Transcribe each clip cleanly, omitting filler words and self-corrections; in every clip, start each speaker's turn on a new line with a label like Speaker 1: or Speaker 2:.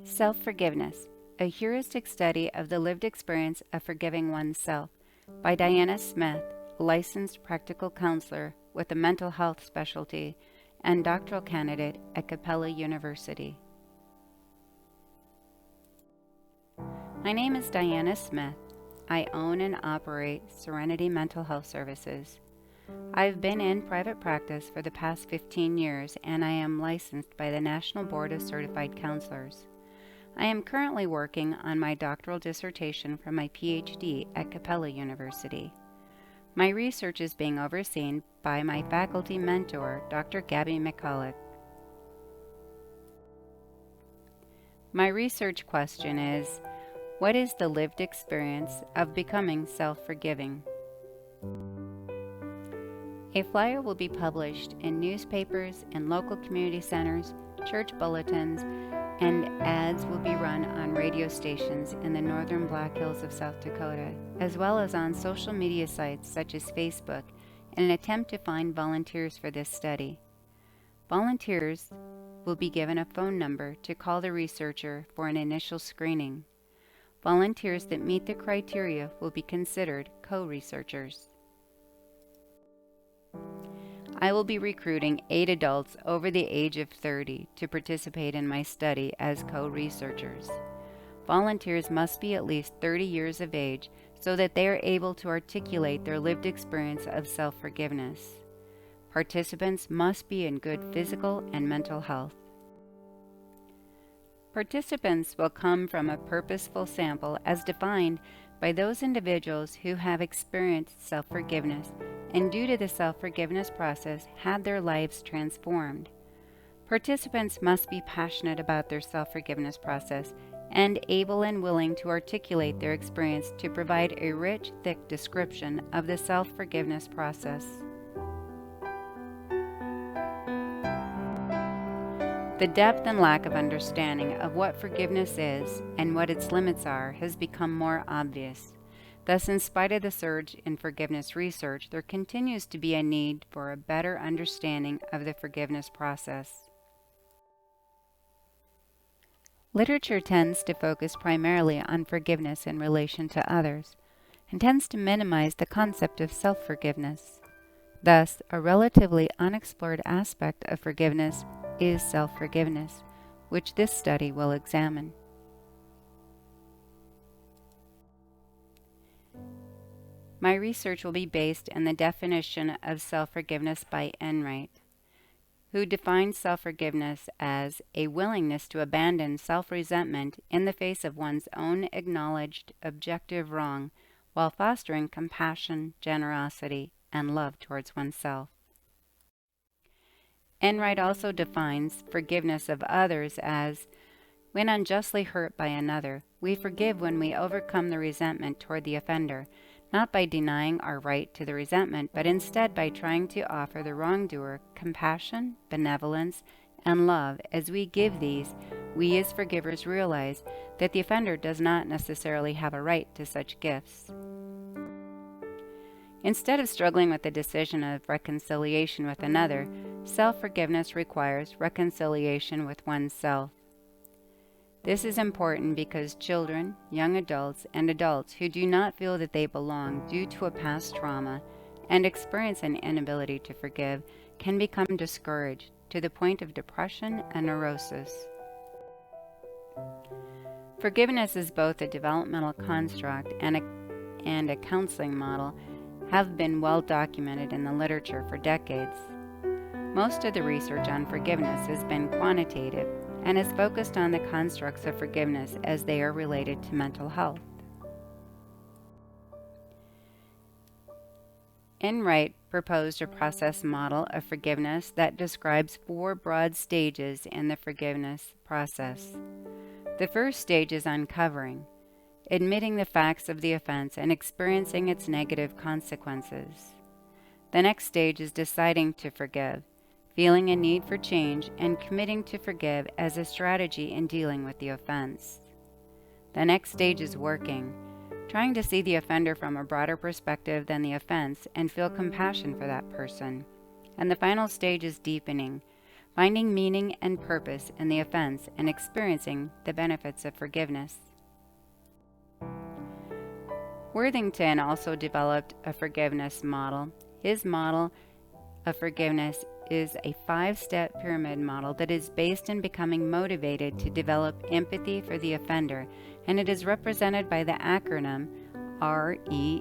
Speaker 1: Self-Forgiveness, a heuristic study of the lived experience of forgiving oneself, by Diana Smith, licensed practical counselor with a mental health specialty and doctoral candidate at Capella University. My name is Diana Smith. I own and operate Serenity Mental Health Services. I've been in private practice for the past 15 years, and I am licensed by the National Board of Certified Counselors. I am currently working on my doctoral dissertation for my PhD at Capella University. My research is being overseen by my faculty mentor, Dr. Gabby McCulloch. My research question is, what is the lived experience of becoming self-forgiving? A flyer will be published in newspapers and local community centers, church bulletins, and ads will be run on radio stations in the northern Black Hills of South Dakota, as well as on social media sites such as Facebook, in an attempt to find volunteers for this study. Volunteers will be given a phone number to call the researcher for an initial screening. Volunteers that meet the criteria will be considered co-researchers. I will be recruiting 8 adults over the age of 30 to participate in my study as co-researchers. Volunteers must be at least 30 years of age so that they are able to articulate their lived experience of self-forgiveness. Participants must be in good physical and mental health. Participants will come from a purposeful sample as defined by those individuals who have experienced self-forgiveness and due to the self-forgiveness process had their lives transformed. Participants must be passionate about their self-forgiveness process and able and willing to articulate their experience to provide a rich, thick description of the self-forgiveness process. The depth and lack of understanding of what forgiveness is and what its limits are has become more obvious. Thus, in spite of the surge in forgiveness research, there continues to be a need for a better understanding of the forgiveness process. Literature tends to focus primarily on forgiveness in relation to others, and tends to minimize the concept of self-forgiveness. Thus, a relatively unexplored aspect of forgiveness is self-forgiveness, which this study will examine. My research will be based on the definition of self-forgiveness by Enright, who defines self-forgiveness as a willingness to abandon self-resentment in the face of one's own acknowledged objective wrong while fostering compassion, generosity, and love towards oneself. Enright also defines forgiveness of others as, when unjustly hurt by another, we forgive when we overcome the resentment toward the offender, not by denying our right to the resentment, but instead by trying to offer the wrongdoer compassion, benevolence, and love. As we give these, we as forgivers realize that the offender does not necessarily have a right to such gifts. Instead of struggling with the decision of reconciliation with another, self-forgiveness requires reconciliation with oneself. This is important because children, young adults, and adults who do not feel that they belong due to a past trauma and experience an inability to forgive can become discouraged to the point of depression and neurosis. Forgiveness is both a developmental construct and a counseling model have been well documented in the literature for decades. Most of the research on forgiveness has been quantitative and is focused on the constructs of forgiveness as they are related to mental health. Enright proposed a process model of forgiveness that describes 4 broad stages in the forgiveness process. The first stage is uncovering, admitting the facts of the offense and experiencing its negative consequences. The next stage is deciding to forgive, feeling a need for change, and committing to forgive as a strategy in dealing with the offense. The next stage is working, trying to see the offender from a broader perspective than the offense and feel compassion for that person. And the final stage is deepening, finding meaning and purpose in the offense and experiencing the benefits of forgiveness. Worthington also developed a forgiveness model. His model of forgiveness is a 5-step pyramid model that is based in becoming motivated to develop empathy for the offender, and it is represented by the acronym REACH,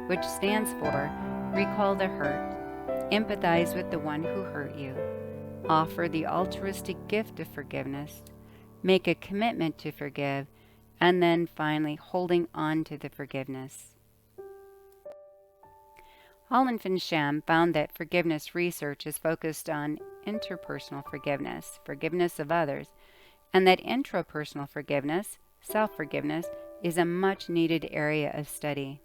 Speaker 1: which stands for Recall the Hurt, Empathize with the one who hurt you, Offer the altruistic gift of forgiveness, Make a commitment to forgive, and then finally holding on to the forgiveness. Hall and Fincham found that forgiveness research is focused on interpersonal forgiveness, forgiveness of others, and that intrapersonal forgiveness, self-forgiveness, is a much-needed area of study.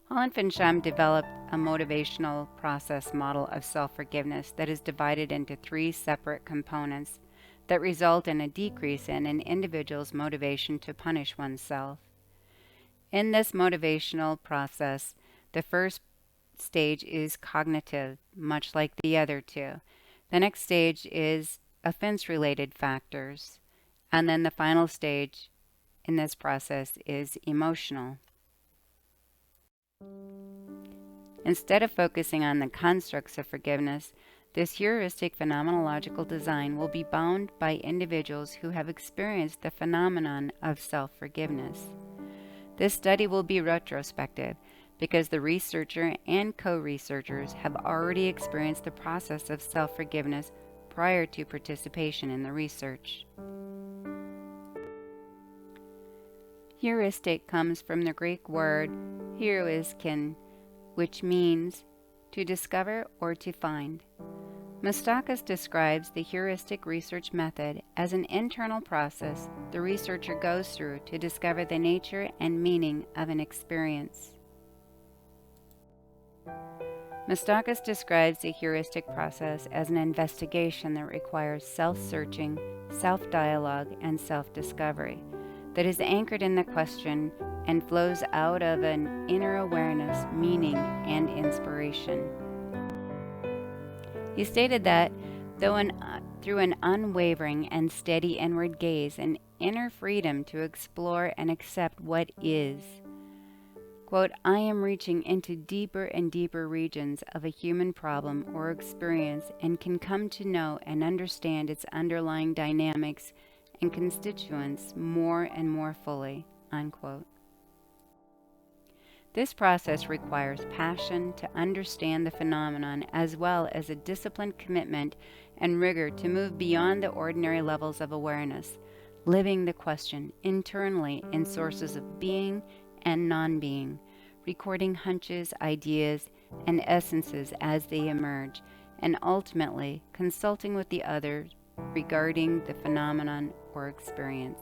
Speaker 1: Hall and Fincham developed a motivational process model of self-forgiveness that is divided into 3 separate components that result in a decrease in an individual's motivation to punish oneself. In this motivational process, the first stage is cognitive, much like the other 2. The next stage is offense-related factors. And then the final stage in this process is emotional. Instead of focusing on the constructs of forgiveness, this heuristic phenomenological design will be bound by individuals who have experienced the phenomenon of self-forgiveness. This study will be retrospective because the researcher and co-researchers have already experienced the process of self-forgiveness prior to participation in the research. Heuristic comes from the Greek word heuriskin, which means to discover or to find. Mustakis describes the heuristic research method as an internal process the researcher goes through to discover the nature and meaning of an experience. Mustakis describes the heuristic process as an investigation that requires self-searching, self-dialogue, and self-discovery, that is anchored in the question and flows out of an inner awareness, meaning, and inspiration. He stated that through an unwavering and steady inward gaze and inner freedom to explore and accept what is, quote, I am reaching into deeper and deeper regions of a human problem or experience and can come to know and understand its underlying dynamics and constituents more and more fully, unquote. This process requires passion to understand the phenomenon as well as a disciplined commitment and rigor to move beyond the ordinary levels of awareness, living the question internally in sources of being and non-being, recording hunches, ideas, and essences as they emerge, and ultimately consulting with the others regarding the phenomenon or experience.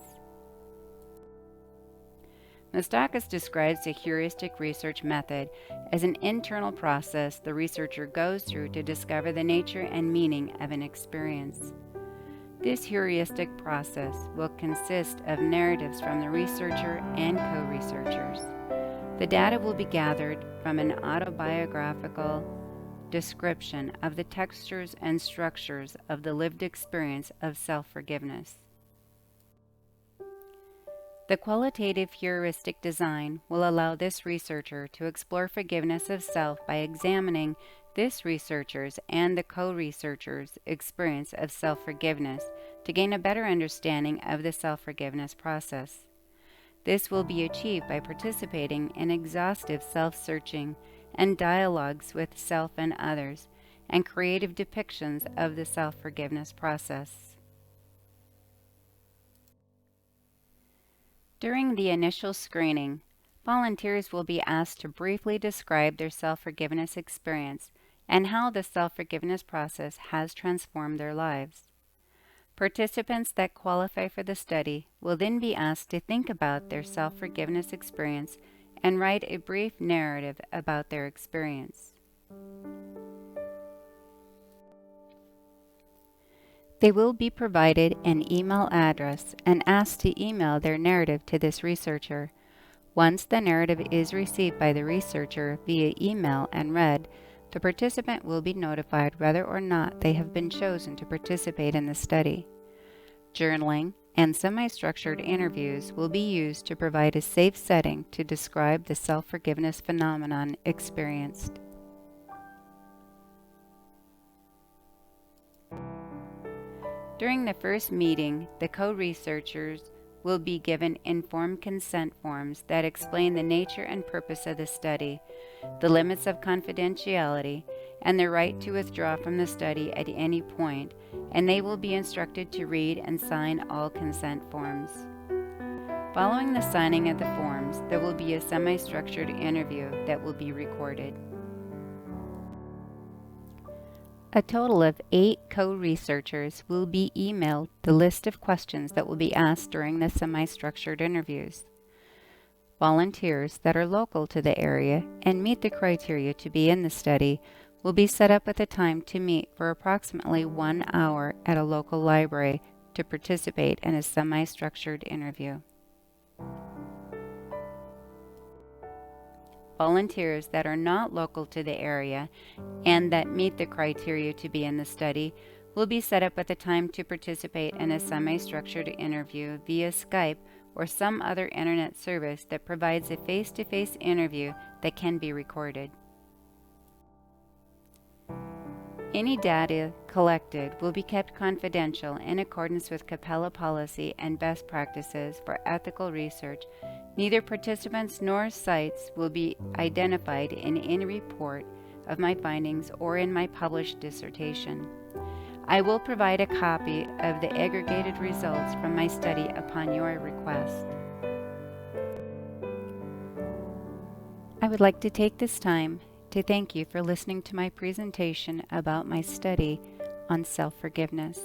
Speaker 1: Mustakis describes the heuristic research method as an internal process the researcher goes through to discover the nature and meaning of an experience. This heuristic process will consist of narratives from the researcher and co-researchers. The data will be gathered from an autobiographical description of the textures and structures of the lived experience of self-forgiveness. The qualitative heuristic design will allow this researcher to explore forgiveness of self by examining this researcher's and the co-researcher's experience of self-forgiveness to gain a better understanding of the self-forgiveness process. This will be achieved by participating in exhaustive self-searching and dialogues with self and others, and creative depictions of the self-forgiveness process. During the initial screening, volunteers will be asked to briefly describe their self-forgiveness experience and how the self-forgiveness process has transformed their lives. Participants that qualify for the study will then be asked to think about their self-forgiveness experience and write a brief narrative about their experience. They will be provided an email address and asked to email their narrative to this researcher. Once the narrative is received by the researcher via email and read, The participant will be notified whether or not they have been chosen to participate in the study. Journaling and semi-structured interviews will be used to provide a safe setting to describe the self-forgiveness phenomenon experienced. During the first meeting, the co-researchers will be given informed consent forms that explain the nature and purpose of the study, the limits of confidentiality, and the right to withdraw from the study at any point, and they will be instructed to read and sign all consent forms. Following the signing of the forms, there will be a semi-structured interview that will be recorded. A total of 8 co-researchers will be emailed the list of questions that will be asked during the semi-structured interviews. Volunteers that are local to the area and meet the criteria to be in the study will be set up with a time to meet for approximately 1 hour at a local library to participate in a semi-structured interview. Volunteers that are not local to the area and that meet the criteria to be in the study will be set up with a time to participate in a semi-structured interview via Skype or some other internet service that provides a face-to-face interview that can be recorded. Any data collected will be kept confidential in accordance with Capella policy and best practices for ethical research. Neither participants nor sites will be identified in any report of my findings or in my published dissertation. I will provide a copy of the aggregated results from my study upon your request. I would like to take this time to thank you for listening to my presentation about my study on self-forgiveness,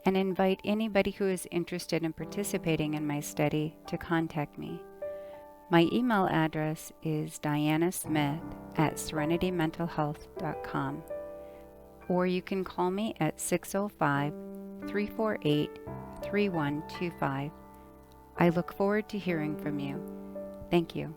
Speaker 1: and invite anybody who is interested in participating in my study to contact me. My email address is dianasmith@serenitymentalhealth.com, or you can call me at 605-348-3125. I look forward to hearing from you. Thank you.